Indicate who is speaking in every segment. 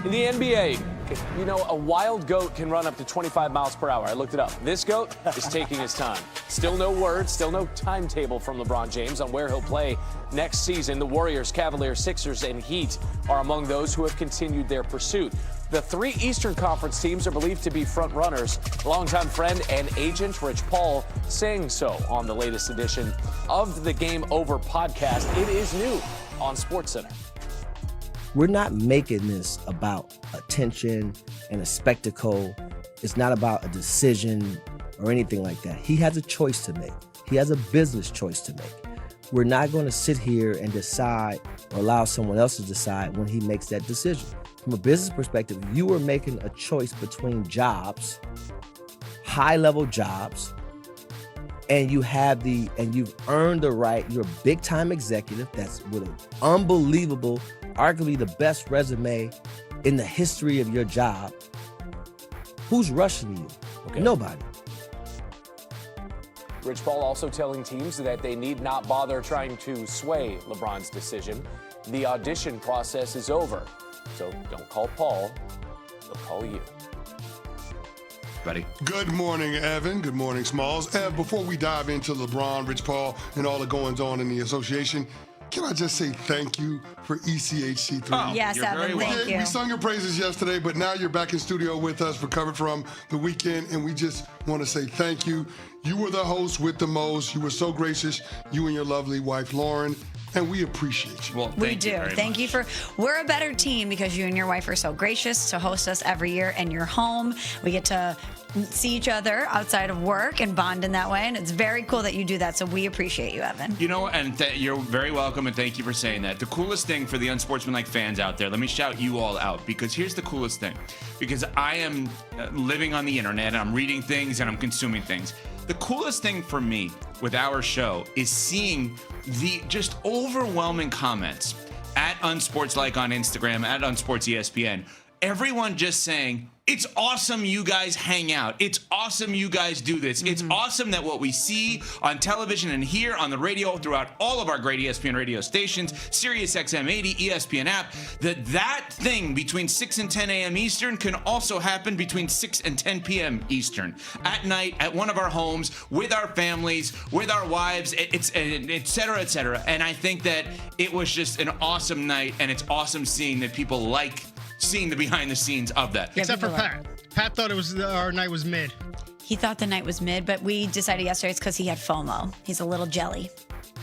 Speaker 1: In the NBA, you know, a wild goat can run up to 25 miles per hour. I looked it up. This goat is taking his time. Still no word, still no timetable from LeBron James on where he'll play next season. The Warriors, Cavaliers, Sixers, and Heat are among those who have continued their pursuit. The three Eastern Conference teams are believed to be front runners. Longtime friend and agent Rich Paul saying so on the latest edition of the Game Over podcast. It is new on SportsCenter.
Speaker 2: We're not making this about attention and a spectacle. It's not about a decision or anything like that. He has a choice to make. He has a business choice to make. We're not going to sit here and decide or allow someone else to decide when he makes that decision. From a business perspective, you are making a choice between jobs, high-level jobs, and you've earned the right. You're a big-time executive that's with an unbelievable, arguably the best resume in the history of your job. Who's rushing you? Okay. Nobody.
Speaker 1: Rich Paul also telling teams that they need not bother trying to sway LeBron's decision. The audition process is over. So don't call Paul, they'll call you.
Speaker 3: Buddy.
Speaker 4: Good morning, Evan. Good morning, Smalls. Before we dive into LeBron, Rich Paul, and all the goings on in the association, can I just say thank you for ECHC3?
Speaker 3: Oh,
Speaker 5: yes, Evan, thank you.
Speaker 4: We sung your praises yesterday, but now you're back in studio with us, recovered from the weekend, and we just want to say thank you. You were the host with the most. You were so gracious, you and your lovely wife, Lauren, and we appreciate you.
Speaker 3: Well,
Speaker 5: We do. Thank you we're a better team because you and your wife are so gracious to host us every year in your home. We get to see each other outside of work and bond in that way, and it's very cool that you do that, so we appreciate you, Evan.
Speaker 3: You know, and you're very welcome, and thank you for saying that. The coolest thing for the unsportsmanlike fans out there, let me shout you all out, because here's the coolest thing. Because I am living on the internet, and I'm reading things, and I'm consuming things. The coolest thing for me with our show is seeing the just overwhelming comments at Unsportslike on Instagram, at UnsportsESPN. Everyone just saying, it's awesome you guys hang out. It's awesome you guys do this. It's awesome that what we see on television and here on the radio throughout all of our great ESPN radio stations, Sirius XM 80, ESPN app, that thing between 6 and 10 a.m. Eastern can also happen between 6 and 10 p.m. Eastern. At night, at one of our homes, with our families, with our wives, et cetera, et cetera. And I think that it was just an awesome night, and it's awesome seeing that people like seeing the behind the scenes of that.
Speaker 5: Yeah,
Speaker 6: Except for Pat. Pat thought our night was mid.
Speaker 5: He thought the night was mid, but we decided yesterday it's because he had FOMO. He's a little jelly,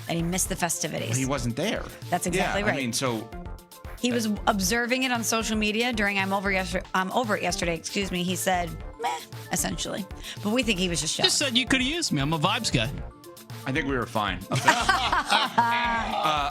Speaker 5: and he missed the festivities.
Speaker 3: But he wasn't there.
Speaker 5: That's exactly right.
Speaker 3: I mean, so
Speaker 5: he was observing it on social media during I'm over it yesterday. Excuse me. He said, meh, essentially. But we think he was just jealous.
Speaker 7: Just said you could have used me. I'm a vibes guy.
Speaker 3: I think we were fine.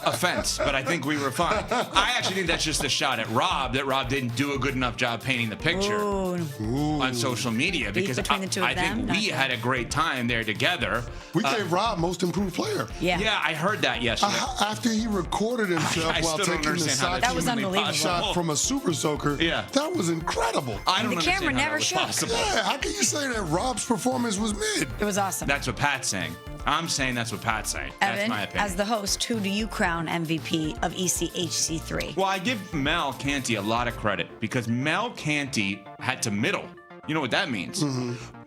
Speaker 3: Offense, but I think we were fine. I actually think that's just a shot at Rob, that Rob didn't do a good enough job painting the picture on social media, because I think we had a great time there together.
Speaker 4: We gave Rob most improved player.
Speaker 5: Yeah,
Speaker 3: I heard that yesterday.
Speaker 4: After he recorded himself while taking the shot from a super soaker, that was incredible.
Speaker 3: I don't understand
Speaker 5: the camera
Speaker 3: how
Speaker 5: never
Speaker 3: that was
Speaker 5: shook.
Speaker 3: possible.
Speaker 4: Yeah, how can you say that Rob's performance was mid?
Speaker 5: It was awesome.
Speaker 3: That's what Pat's saying. I'm saying that's what Pat's saying. That's
Speaker 5: Evan,
Speaker 3: my opinion.
Speaker 5: as the host, who do you crown MVP of ECHC3?
Speaker 3: Well, I give Mel Canty a lot of credit, because Mel Canty had to middle. You know what that means?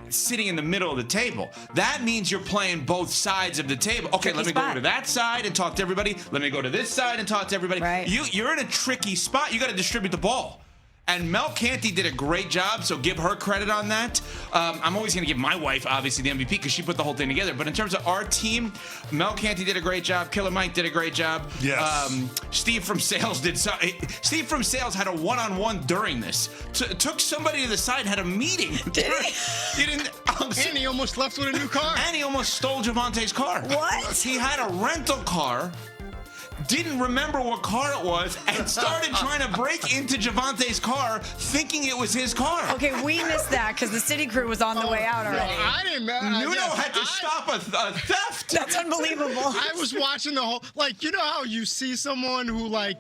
Speaker 3: Sitting in the middle of the table. That means you're playing both sides of the table. Okay, let me go to that side and talk to everybody. Let me go to this side and talk to everybody.
Speaker 5: Right.
Speaker 3: You're in a tricky spot. You got to distribute the ball. And Mel Canty did a great job, so give her credit on that. I'm always going to give my wife, obviously, the MVP because she put the whole thing together. But in terms of our team, Mel Canty did a great job. Killer Mike did a great job.
Speaker 4: Yes.
Speaker 3: Steve from Sales did so. Steve from Sales had a one-on-one during this. Took somebody to the side, had a meeting.
Speaker 5: Did he?
Speaker 3: He didn't.
Speaker 6: And he almost left with a new car.
Speaker 3: And he almost stole Javante's car.
Speaker 5: What?
Speaker 3: He had a rental car, didn't remember what car it was, and started trying to break into Javante's car thinking it was his car.
Speaker 5: Okay, we missed that because the city crew was on the way out already.
Speaker 6: No, I didn't.
Speaker 3: Nuno had to stop a theft.
Speaker 5: That's unbelievable.
Speaker 6: I was watching the whole, you know how you see someone who they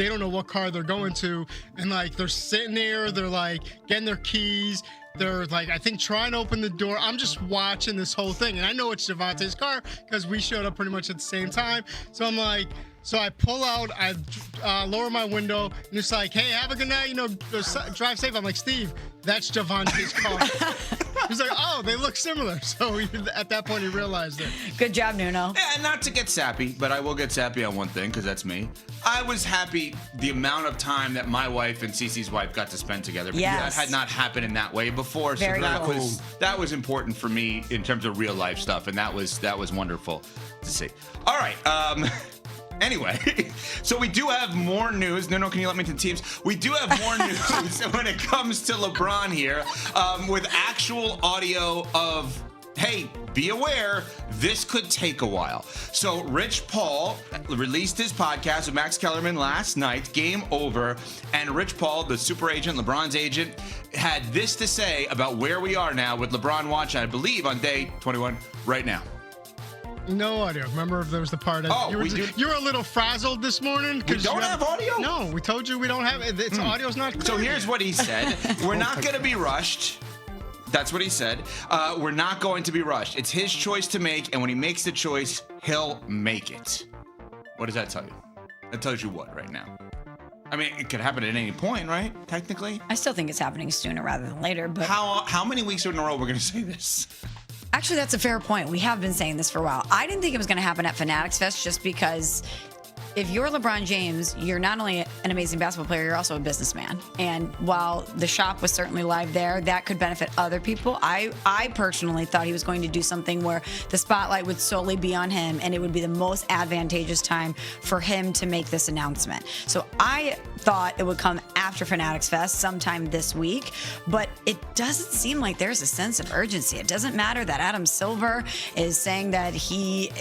Speaker 6: don't know what car they're going to, and they're sitting there, they're getting their keys. They're I think trying to open the door. I'm just watching this whole thing, and I know it's Javante's car because we showed up pretty much at the same time. So I'm So I pull out, I lower my window, and it's like, hey, have a good night, drive safe. I'm like, Steve, that's Javonte's car. He's like, oh, they look similar. So at that point, he realized it.
Speaker 5: Good job, Nuno.
Speaker 3: And not to get sappy, but I will get sappy on one thing because that's me. I was happy the amount of time that my wife and Cece's wife got to spend together. Because
Speaker 5: Yes.
Speaker 3: that had not happened in that way before.
Speaker 5: Very
Speaker 3: so
Speaker 5: cool.
Speaker 3: that was important for me in terms of real life stuff, and that was wonderful to see. All right. Anyway, so we do have more news. No, can you let me to the teams? We do have more news when it comes to LeBron here, with actual audio of, hey, be aware, this could take a while. So Rich Paul released his podcast with Max Kellerman last night, Game Over, and Rich Paul, the super agent, LeBron's agent, had this to say about where we are now with LeBron watching, I believe, on day 21 right now.
Speaker 6: No audio. Remember, there was the part of you were a little frazzled this morning.
Speaker 3: We don't have audio?
Speaker 6: No, we told you we don't have it. It's audio's not clear.
Speaker 3: So here's what he said. We're not going to be rushed. That's what he said. We're not going to be rushed. It's his choice to make, and when he makes the choice, he'll make it. What does that tell you? That tells you what right now? I mean, it could happen at any point, right? Technically.
Speaker 5: I still think it's happening sooner rather than later. But
Speaker 3: How many weeks in a row we're going to say this?
Speaker 5: actually, that's a fair point. We have been saying this for a while. I didn't think it was going to happen at Fanatics Fest just because if you're LeBron James, you're not only an amazing basketball player, you're also a businessman. And while the shop was certainly live there, that could benefit other people. I personally thought he was going to do something where the spotlight would solely be on him and it would be the most advantageous time for him to make this announcement. So I thought it would come after Fanatics Fest sometime this week, but it doesn't seem like there's a sense of urgency. It doesn't matter that Adam Silver is saying that he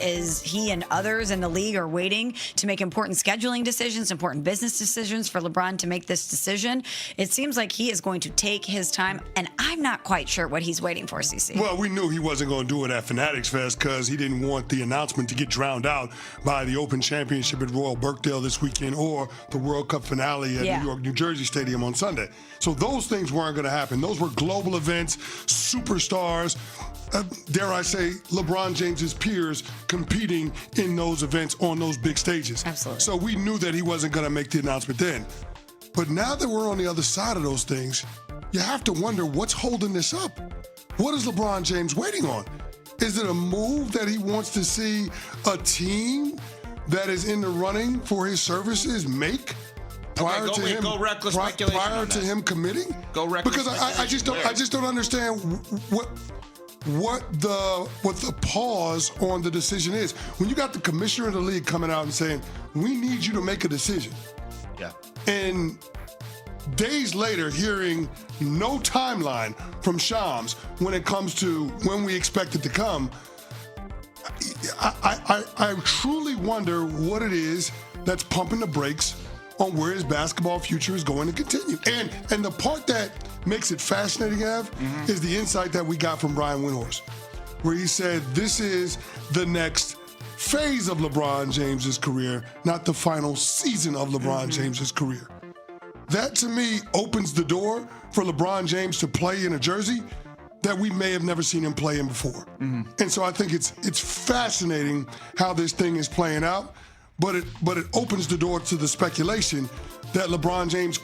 Speaker 5: and others in the league are waiting to make important scheduling decisions, important business decisions for LeBron to make this decision. It seems like he is going to take his time, and I'm not quite sure what he's waiting for, CC.
Speaker 4: Well, we knew he wasn't going to do it at Fanatics Fest because he didn't want the announcement to get drowned out by the Open Championship at Royal Birkdale this weekend or the World Cup finale at New York, New Jersey Stadium on Sunday. So those things weren't going to happen. Those were global events, superstars, dare I say, LeBron James's peers competing in those events on those big stages.
Speaker 5: Absolutely.
Speaker 4: So we knew that he wasn't going to make the announcement then. But now that we're on the other side of those things, you have to wonder what's holding this up. What is LeBron James waiting on? Is it a move that he wants to see a team that is in the running for his services make prior to him?
Speaker 3: Go reckless speculation
Speaker 4: prior
Speaker 3: on
Speaker 4: to
Speaker 3: that.
Speaker 4: him committing?
Speaker 3: Go reckless
Speaker 4: because I just don't understand what the pause on the decision is. When you got the commissioner of the league coming out and saying, we need you to make a decision.
Speaker 3: Yeah.
Speaker 4: And days later, hearing no timeline from Shams when it comes to when we expect it to come, I truly wonder what it is that's pumping the brakes on where his basketball future is going to continue. And the part that makes it fascinating, Ev, is the insight that we got from Brian Windhorst, where he said this is the next phase of LeBron James's career, not the final season of LeBron James's career. That, to me, opens the door for LeBron James to play in a jersey that we may have never seen him play in before. And so I think it's fascinating how this thing is playing out, but it opens the door to the speculation that LeBron James